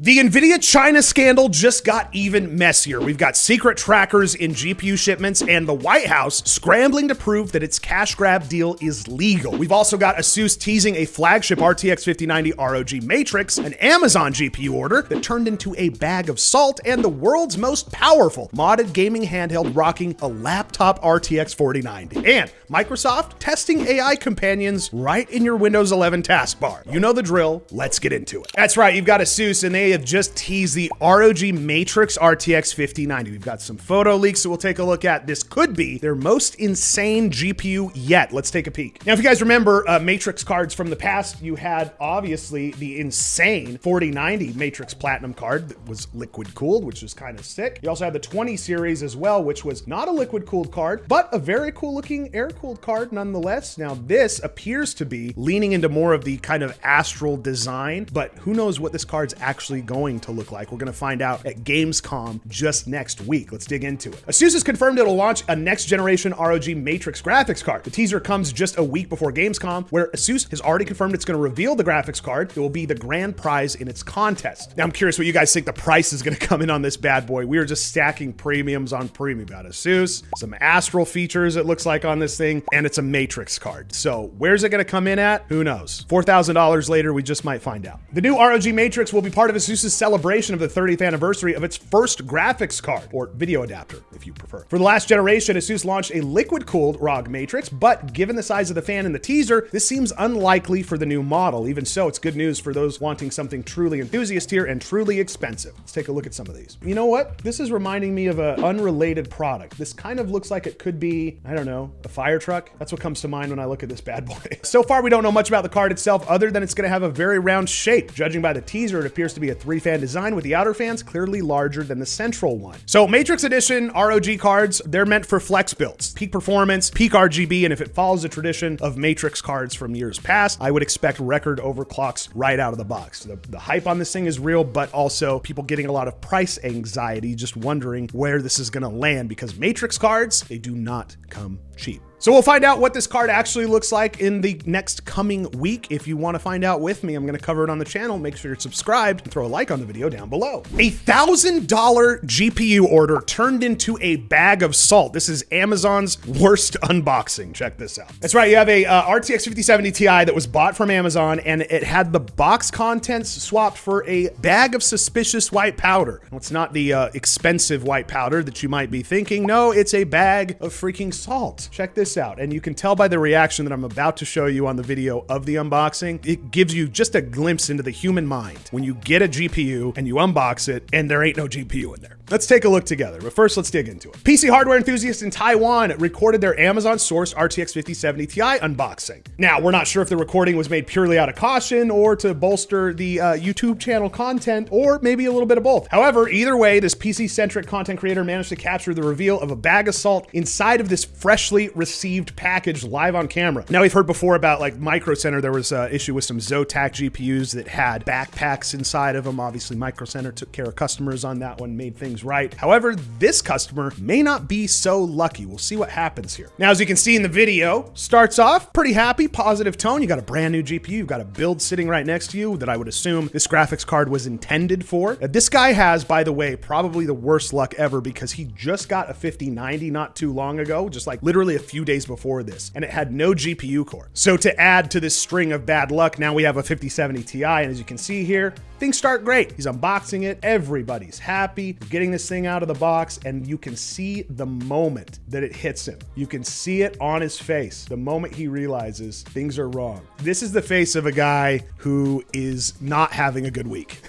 The NVIDIA China scandal just got even messier. We've got secret trackers in GPU shipments and the White House scrambling to prove that its cash grab deal is legal. We've also got ASUS teasing a flagship RTX 5090 ROG Matrix, an Amazon GPU order that turned into a bag of salt, and the world's most powerful modded gaming handheld rocking a laptop RTX 4090. And Microsoft testing AI companions right in your Windows 11 taskbar. You know the drill, let's get into it. That's right, you've got ASUS and they have just teased the ROG Matrix RTX 5090. We've got some photo leaks that we'll take a look at. This could be their most insane GPU yet. Let's take a peek. Now, if you guys remember Matrix cards from the past, you had obviously the insane 4090 Matrix Platinum card that was liquid cooled, which was kind of sick. You also had the 20 series as well, which was not a liquid cooled card, but a very cool looking air cooled card nonetheless. Now, this appears to be leaning into more of the kind of astral design, but who knows what this card's actually going to look like. We're going to find out at Gamescom just next week. Let's dig into it. ASUS has confirmed it'll launch a next generation ROG Matrix graphics card. The teaser comes just a week before Gamescom, where ASUS has already confirmed it's going to reveal the graphics card. It will be the grand prize in its contest. Now, I'm curious what you guys think the price is going to come in on this bad boy. We are just stacking premiums on premium. Got ASUS, some astral features it looks like on this thing, and it's a Matrix card. So where's it going to come in at? Who knows? $4,000 later, we just might find out. The new ROG Matrix will be part of ASUS's celebration of the 30th anniversary of its first graphics card, or video adapter, if you prefer. For the last generation, ASUS launched a liquid-cooled ROG Matrix, but given the size of the fan in the teaser, this seems unlikely for the new model. Even so, it's good news for those wanting something truly enthusiast tier and truly expensive. Let's take a look at some of these. You know what? This is reminding me of an unrelated product. This kind of looks like it could be, I don't know, a fire truck. That's what comes to mind when I look at this bad boy. So far, we don't know much about the card itself other than it's going to have a very round shape. Judging by the teaser, it appears to be a 3-fan design with the outer fans clearly larger than the central one. So Matrix Edition ROG cards, they're meant for flex builds, peak performance, peak RGB, and if it follows the tradition of Matrix cards from years past, I would expect record overclocks right out of the box. The hype on this thing is real, but also people getting a lot of price anxiety, just wondering where this is going to land because Matrix cards, they do not come cheap. So we'll find out what this card actually looks like in the next coming week. If you want to find out with me, I'm going to cover it on the channel. Make sure you're subscribed and throw a like on the video down below. A $1,000 GPU order turned into a bag of salt. This is Amazon's worst unboxing. Check this out. That's right. You have a RTX 5070 Ti that was bought from Amazon and it had the box contents swapped for a bag of suspicious white powder. Well, it's not the expensive white powder that you might be thinking. No, it's a bag of freaking salt. Check this out, and you can tell by the reaction that I'm about to show you on the video of the unboxing, it gives you just a glimpse into the human mind when you get a GPU and you unbox it and there ain't no GPU in there. Let's take a look together, but first let's dig into it. PC hardware enthusiasts in Taiwan recorded their Amazon-sourced RTX 5070 Ti unboxing. Now, we're not sure if the recording was made purely out of caution or to bolster the YouTube channel content, or maybe a little bit of both. However, either way, this PC-centric content creator managed to capture the reveal of a bag of salt inside of this freshly received package live on camera. Now, we've heard before about like Micro Center, there was an issue with some Zotac GPUs that had backpacks inside of them. Obviously, Micro Center took care of customers on that one, made things right. However, this customer may not be so lucky. We'll see what happens here. Now, as you can see in the video, starts off pretty happy, positive tone. You got a brand new GPU, you've got a build sitting right next to you that I would assume this graphics card was intended for. This guy has, by the way, probably the worst luck ever because he just got a 5090 not too long ago, just like literally a few days before this, and it had no GPU core. So to add to this string of bad luck, now we have a 5070 Ti, and as you can see here, things start great. He's unboxing it, everybody's happy, getting this thing out of the box, and you can see the moment that it hits him. You can see it on his face, the moment he realizes things are wrong. This is the face of a guy who is not having a good week.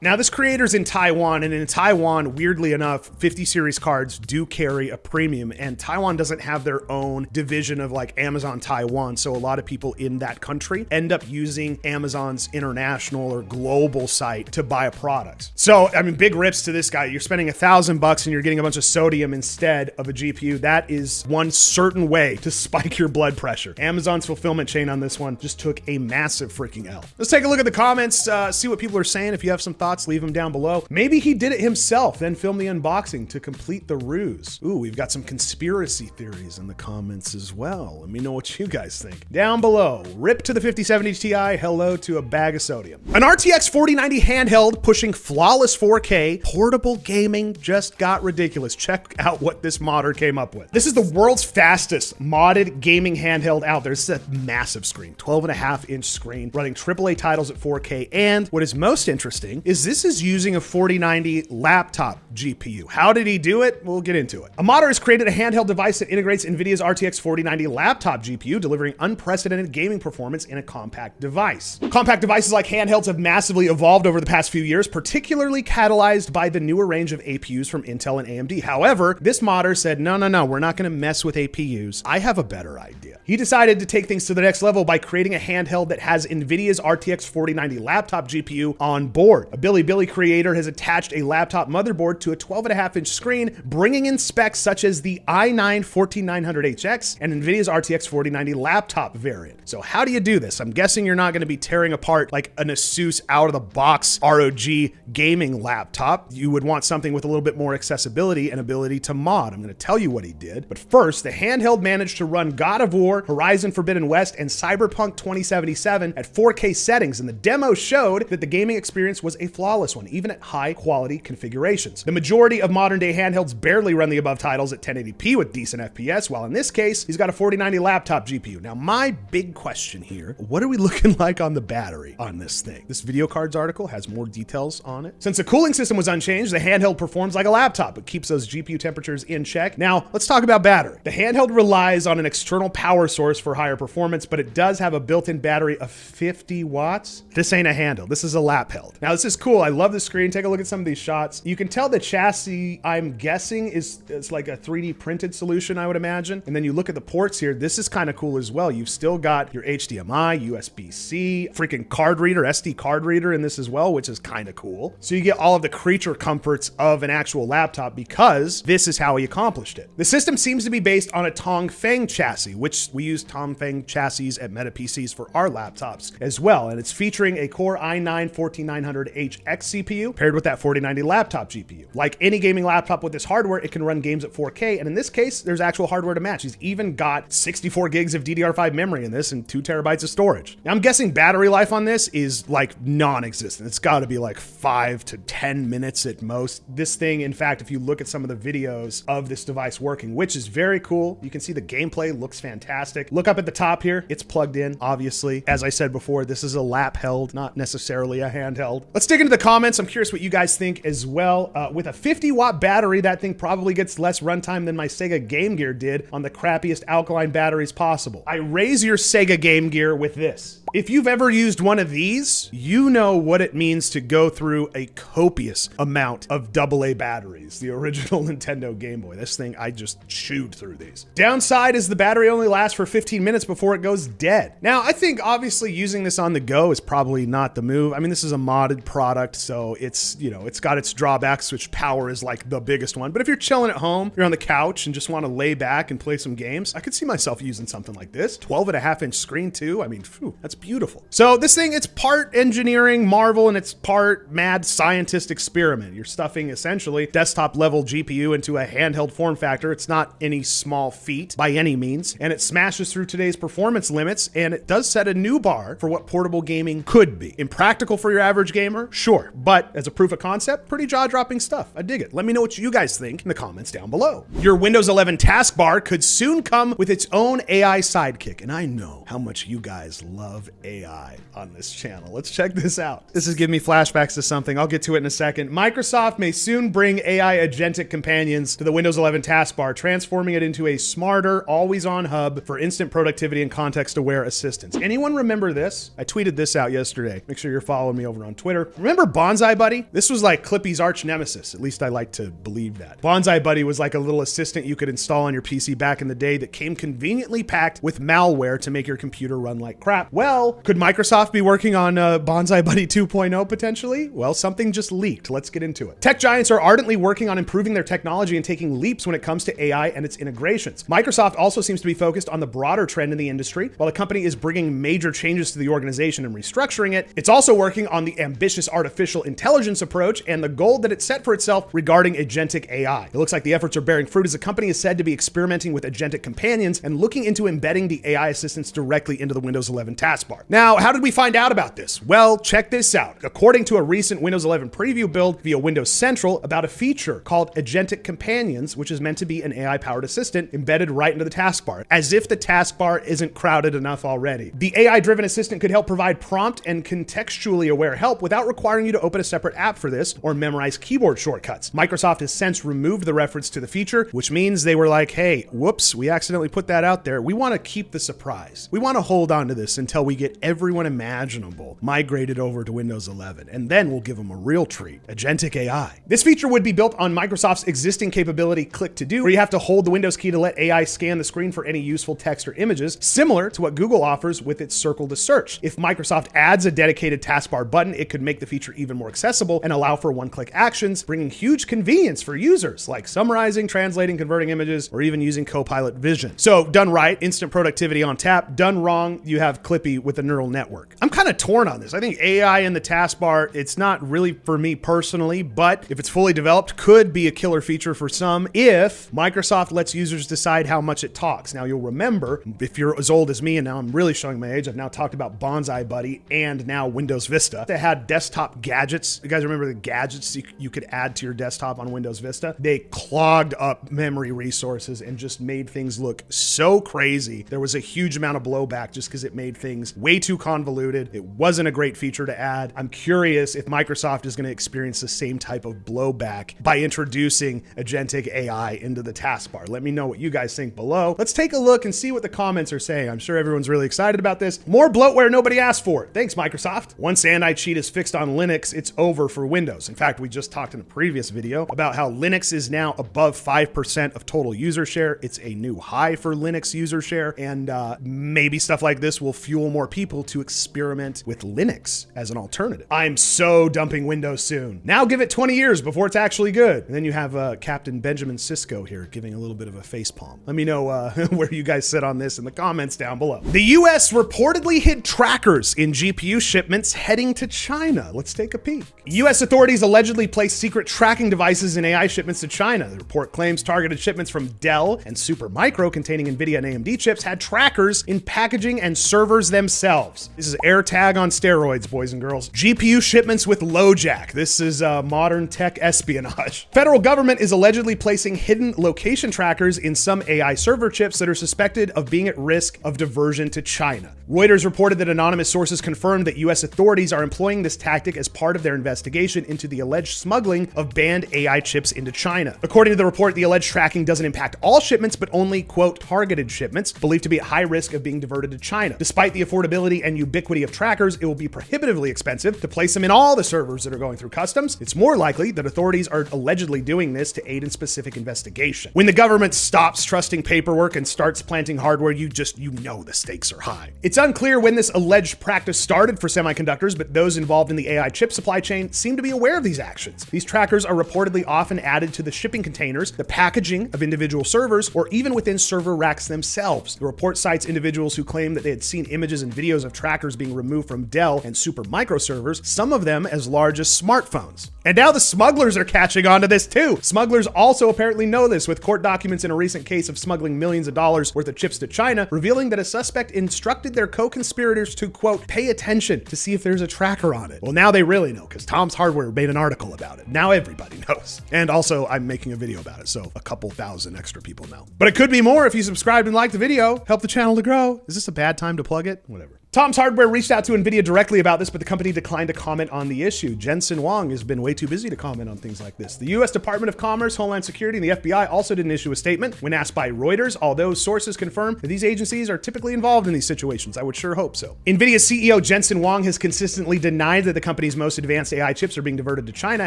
Now, this creator's in Taiwan, and in Taiwan, weirdly enough, 50 series cards do carry a premium, and Taiwan doesn't have their own division of like Amazon Taiwan, so a lot of people in that country end up using Amazon's international or global site to buy a product. So, I mean, big rips to this guy. You you're spending $1,000 and you're getting a bunch of sodium instead of a GPU, that is one certain way to spike your blood pressure. Amazon's fulfillment chain on this one just took a massive freaking L. Let's take a look at the comments, see what people are saying. If you have some thoughts, leave them down below. Maybe he did it himself, then film the unboxing to complete the ruse. Ooh, we've got some conspiracy theories in the comments as well. Let me know what you guys think. Down below, rip to the 5070 Ti, hello to a bag of sodium. An RTX 4090 handheld pushing flawless 4K, portable gaming just got ridiculous. Check out what this modder came up with. This is the world's fastest modded gaming handheld out there. This is a massive screen, 12.5-inch screen, running AAA titles at 4K. And what is most interesting is this is using a 4090 laptop GPU. How did he do it? We'll get into it. A modder has created a handheld device that integrates NVIDIA's RTX 4090 laptop GPU, delivering unprecedented gaming performance in a compact device. Compact devices like handhelds have massively evolved over the past few years, particularly catalyzed by the newer range of APUs from Intel and AMD. However, this modder said, no, we're not gonna mess with APUs. I have a better idea. He decided to take things to the next level by creating a handheld that has NVIDIA's RTX 4090 laptop GPU on board. A Billy creator has attached a laptop motherboard to a 12.5-inch screen, bringing in specs such as the i9-14900HX and NVIDIA's RTX 4090 laptop variant. So how do you do this? I'm guessing you're not gonna be tearing apart like an ASUS out-of-the-box ROG gaming laptop. You would want something with a little bit more accessibility and ability to mod. I'm gonna tell you what he did. But first, the handheld managed to run God of War, Horizon Forbidden West, and Cyberpunk 2077 at 4K settings, and the demo showed that the gaming experience was a flawless one, even at high quality configurations. The majority of modern day handhelds barely run the above titles at 1080p with decent FPS, while in this case, he's got a 4090 laptop GPU. Now, my big question here, what are we looking like on the battery on this thing? This video cards article has more details on it. Since the cooling system was unchanged, the handheld performs like a laptop, but keeps those GPU temperatures in check. Now, let's talk about battery. The handheld relies on an external power source for higher performance, but it does have a built-in battery of 50 watts. This ain't a handheld, this is a lap held. Now, this is cool, I love the screen. Take a look at some of these shots. You can tell the chassis, I'm guessing, is like a 3D printed solution, I would imagine. And then you look at the ports here, this is kind of cool as well. You've still got your HDMI, USB-C, freaking card reader, SD card reader in this as well, which is kind of cool. So you get all of the creature comforts of an actual laptop because this is how he accomplished it. The system seems to be based on a Tongfeng chassis, which we use Tongfeng chassis at Meta PCs for our laptops as well. And it's featuring a Core i9-14900HX CPU paired with that 4090 laptop GPU. Like any gaming laptop with this hardware, it can run games at 4K. And in this case, there's actual hardware to match. He's even got 64 gigs of DDR5 memory in this and 2 terabytes of storage. Now, I'm guessing battery life on this is like non-existent. It's got to be like 5 to 10 minutes at most. This thing, in fact, if you look at some of the videos of this device working, which is very cool, you can see the gameplay looks fantastic. Look up at the top here. It's plugged in, obviously. As I said before, this is a lap held, not necessarily a handheld. Let's dig into the comments. I'm curious what you guys think as well. With a 50-watt battery, that thing probably gets less runtime than my Sega Game Gear did on the crappiest alkaline batteries possible. I raise your Sega Game Gear with this. If you've ever used one of these, you know what it means to go through a copious amount of AA batteries. The original Nintendo Game Boy. This thing, I just chewed through these. Downside is the battery only lasts for 15 minutes before it goes dead. Now, I think obviously using this on the go is probably not the move. I mean, this is a modded product, so it's, you know, it's got its drawbacks, which power is like the biggest one. But if you're chilling at home, you're on the couch and just want to lay back and play some games, I could see myself using something like this. 12.5-inch screen too. I mean, phew, that's beautiful. So this thing, it's part engineering marvel and it's part mad scientist experiment. You're stuffing essentially desktop level GPU into a handheld form factor. It's not any small feat by any means, and it smashes through today's performance limits, and it does set a new bar for what portable gaming could be. Impractical for your average gamer? Sure, but as a proof of concept, pretty jaw-dropping stuff. I dig it. Let me know what you guys think in the comments down below. Your Windows 11 taskbar could soon come with its own AI sidekick, and I know how much you guys love AI on this channel. Let's check this out. This is giving me flashbacks to something. I'll get to it in a second. Microsoft may soon bring AI agentic companions to the Windows 11 taskbar, transforming it into a smarter, always-on hub for instant productivity and context-aware assistance. Anyone remember this? I tweeted this out yesterday. Make sure you're following me over on Twitter. Remember Bonsai Buddy? This was like Clippy's arch nemesis. At least I like to believe that. Bonsai Buddy was like a little assistant you could install on your PC back in the day that came conveniently packed with malware to make your computer run like crap. Well, could Microsoft be working on Bonsai Buddy 2.0 potentially? Well, something just leaked. Let's get into it. Tech giants are ardently working on improving their technology and taking leaps when it comes to AI and its integrations. Microsoft also seems to be focused on the broader trend in the industry. While the company is bringing major changes to the organization and restructuring it, it's also working on the ambitious artificial intelligence approach and the goal that it set for itself regarding agentic AI. It looks like the efforts are bearing fruit as the company is said to be experimenting with agentic companions and looking into embedding the AI assistants directly into the Windows 11 taskbar. Now, how did we find out about this? Well, check this out. According to a recent Windows 11 preview build via Windows Central about a feature called Agentic Companions, which is meant to be an AI-powered assistant embedded right into the taskbar, as if the taskbar isn't crowded enough already. The AI-driven assistant could help provide prompt and contextually aware help without requiring you to open a separate app for this or memorize keyboard shortcuts. Microsoft has since removed the reference to the feature, which means they were like, hey, whoops, we accidentally put that out there. We want to keep the surprise. We want to hold on to this until we get everyone imaginable migrated over to Windows 11, and then we'll give them a real treat, Agentic AI. This feature would be built on Microsoft's existing capability Click to Do, where you have to hold the Windows key to let AI scan the screen for any useful text or images, similar to what Google offers with its Circle to Search. If Microsoft adds a dedicated taskbar button, it could make the feature even more accessible and allow for one-click actions, bringing huge convenience for users, like summarizing, translating, converting images, or even using Copilot Vision. So done right, instant productivity on tap. Done wrong, you have Clippy with a neural network. I'm kind of torn on this. I think AI in the taskbar, it's not really for me personally, but if it's fully developed, could be a killer feature for some if Microsoft lets users decide how much it talks. Now you'll remember, if you're as old as me, and now I'm really showing my age, I've now talked about Bonsai Buddy and now Windows Vista. They had desktop gadgets. You guys remember the gadgets you could add to your desktop on Windows Vista? They clogged up memory resources and just made things look so crazy. There was a huge amount of blowback just because it made things way too convoluted. It wasn't a great feature to add. I'm curious if Microsoft is going to experience the same type of blowback by introducing agentic AI into the taskbar. Let me know what you guys think below. Let's take a look and see what the comments are saying. I'm sure everyone's really excited about this. More bloatware nobody asked for. Thanks, Microsoft. Once anti-cheat is fixed on Linux, it's over for Windows. In fact, we just talked in a previous video about how Linux is now above 5% of total user share. It's a new high for Linux user share, and maybe stuff like this will fuel more people to experiment with Linux as an alternative. I'm so dumping Windows soon. Now give it 20 years before it's actually good. And then you have Captain Benjamin Sisko here giving a little bit of a facepalm. Let me know where you guys sit on this in the comments down below. The US reportedly hid trackers in GPU shipments heading to China. Let's take a peek. US authorities allegedly placed secret tracking devices in AI shipments to China. The report claims targeted shipments from Dell and Supermicro containing NVIDIA and AMD chips had trackers in packaging and servers themselves. This is AirTag on steroids, boys and girls. GPU shipments with LoJack. This is modern tech espionage. Federal government is allegedly placing hidden location trackers in some AI server chips that are suspected of being at risk of diversion to China. Reuters reported that anonymous sources confirmed that US authorities are employing this tactic as part of their investigation into the alleged smuggling of banned AI chips into China. According to the report, the alleged tracking doesn't impact all shipments, but only, quote, targeted shipments believed to be at high risk of being diverted to China. Despite the affordability and ubiquity of trackers, it will be prohibitively expensive to place them in all the servers that are going through customs. It's more likely that authorities are allegedly doing this to aid in specific investigation. When the government stops trusting paperwork and starts planting hardware, you know the stakes are high. It's unclear when this alleged practice started for semiconductors, but those involved in the AI chip supply chain seem to be aware of these actions. These trackers are reportedly often added to the shipping containers, the packaging of individual servers, or even within server racks themselves. The report cites individuals who claim that they had seen images and videos of trackers being removed from Dell and Supermicro servers, some of them as large as smartphones. And now the smugglers are catching on to this too. Smugglers also apparently know this, with court documents in a recent case of smuggling millions of dollars worth of chips to China, revealing that a suspect instructed their co-conspirators to, quote, pay attention to see if there's a tracker on it. Well, now they really know, because Tom's Hardware made an article about it. Now everybody knows. And also, I'm making a video about it, so a couple thousand extra people know. But it could be more if you subscribed and liked the video. Help the channel to grow. Is this a bad time to plug it? Whatever. Tom's Hardware reached out to NVIDIA directly about this, but the company declined to comment on the issue. Jensen Huang has been way too busy to comment on things like this. The U.S. Department of Commerce, Homeland Security, and the FBI also didn't issue a statement when asked by Reuters, although sources confirm that these agencies are typically involved in these situations. I would sure hope so. NVIDIA CEO Jensen Huang has consistently denied that the company's most advanced AI chips are being diverted to China.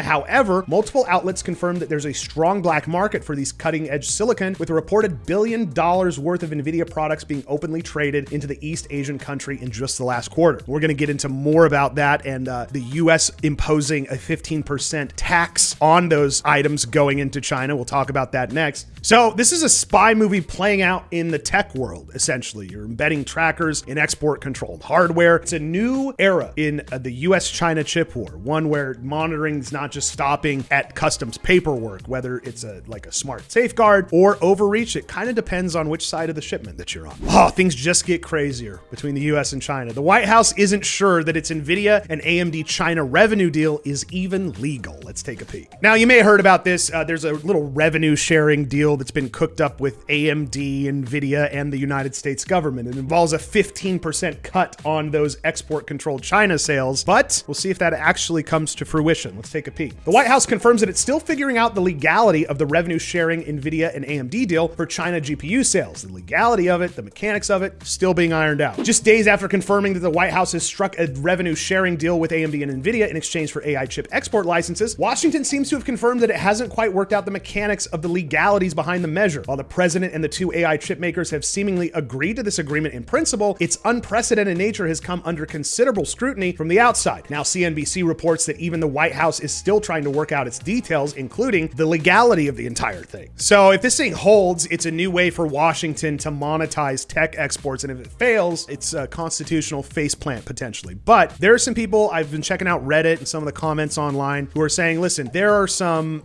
However, multiple outlets confirmed that there's a strong black market for these cutting-edge silicon, with a reported $1 billion worth of NVIDIA products being openly traded into the East Asian country in just the last quarter. We're going to get into more about that and the US imposing a 15% tax on those items going into China. We'll talk about that next. So this is a spy movie playing out in the tech world, essentially. You're embedding trackers in export-controlled hardware. It's a new era in the US-China chip war, one where monitoring is not just stopping at customs paperwork, whether it's like a smart safeguard or overreach. It kind of depends on which side of the shipment that you're on. Oh, things just get crazier between the US and China. The White House isn't sure that its NVIDIA and AMD China revenue deal is even legal. Let's take a peek. Now, you may have heard about this. There's a little revenue sharing deal that's been cooked up with AMD, NVIDIA, and the United States government. It involves a 15% cut on those export-controlled China sales, but we'll see if that actually comes to fruition. Let's take a peek. The White House confirms that it's still figuring out the legality of the revenue-sharing NVIDIA and AMD deal for China GPU sales. The legality of it, the mechanics of it, still being ironed out. Just days after confirming that the White House has struck a revenue-sharing deal with AMD and NVIDIA in exchange for AI chip export licenses, Washington seems to have confirmed that it hasn't quite worked out the mechanics of the legalities behind the measure. While the president and the two AI chip makers have seemingly agreed to this agreement in principle, its unprecedented nature has come under considerable scrutiny from the outside. Now, CNBC reports that even the White House is still trying to work out its details, including the legality of the entire thing. So if this thing holds, it's a new way for Washington to monetize tech exports, and if it fails, it's a constitutional faceplant potentially. But there are some people, I've been checking out Reddit and some of the comments online, who are saying, listen, there are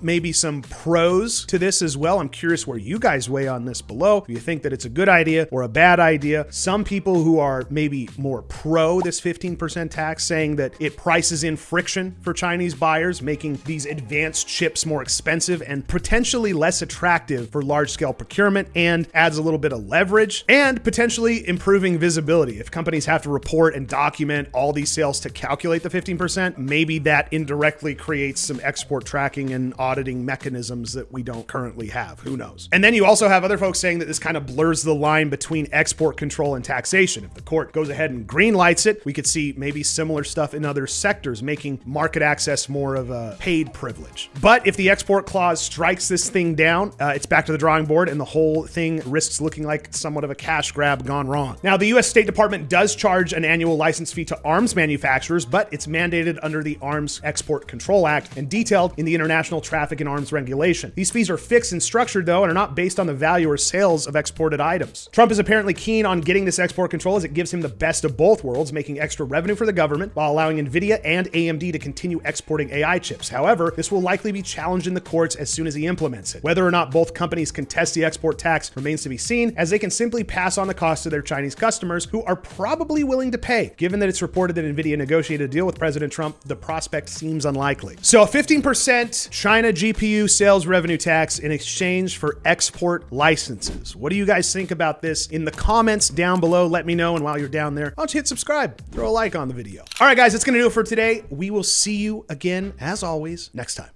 maybe some pros to this as well. I'm curious where you guys weigh on this below. Do you think that it's a good idea or a bad idea? Some people who are maybe more pro this 15% tax, saying that it prices in friction for Chinese buyers, making these advanced chips more expensive and potentially less attractive for large-scale procurement, and adds a little bit of leverage and potentially improving visibility. If companies have to report and document all these sales to calculate the 15%, maybe that indirectly creates some export tracking and auditing mechanisms that we don't currently have. Who knows? And then you also have other folks saying that this kind of blurs the line between export control and taxation. If the court goes ahead and green lights it, we could see maybe similar stuff in other sectors, making market access more of a paid privilege. But if the export clause strikes this thing down, it's back to the drawing board, and the whole thing risks looking like somewhat of a cash grab gone wrong. Now, the US State Department does charge an annual license fee to arms manufacturers, but it's mandated under the Arms Export Control Act and detailed in the International Traffic in Arms Regulation. These fees are fixed and structured, though, and are not based on the value or sales of exported items. Trump is apparently keen on getting this export control as it gives him the best of both worlds, making extra revenue for the government while allowing NVIDIA and AMD to continue exporting AI chips. However, this will likely be challenged in the courts as soon as he implements it. Whether or not both companies contest the export tax remains to be seen, as they can simply pass on the cost to their Chinese customers, who are probably willing to pay. Given that it's reported that NVIDIA negotiated a deal with President Trump, the prospect seems unlikely. So a 15% China GPU sales revenue tax in exchange for export licenses. What do you guys think about this? In the comments down below, let me know. And while you're down there, why don't you hit subscribe, throw a like on the video. All right, guys, that's going to do it for today. We will see you again, as always, next time.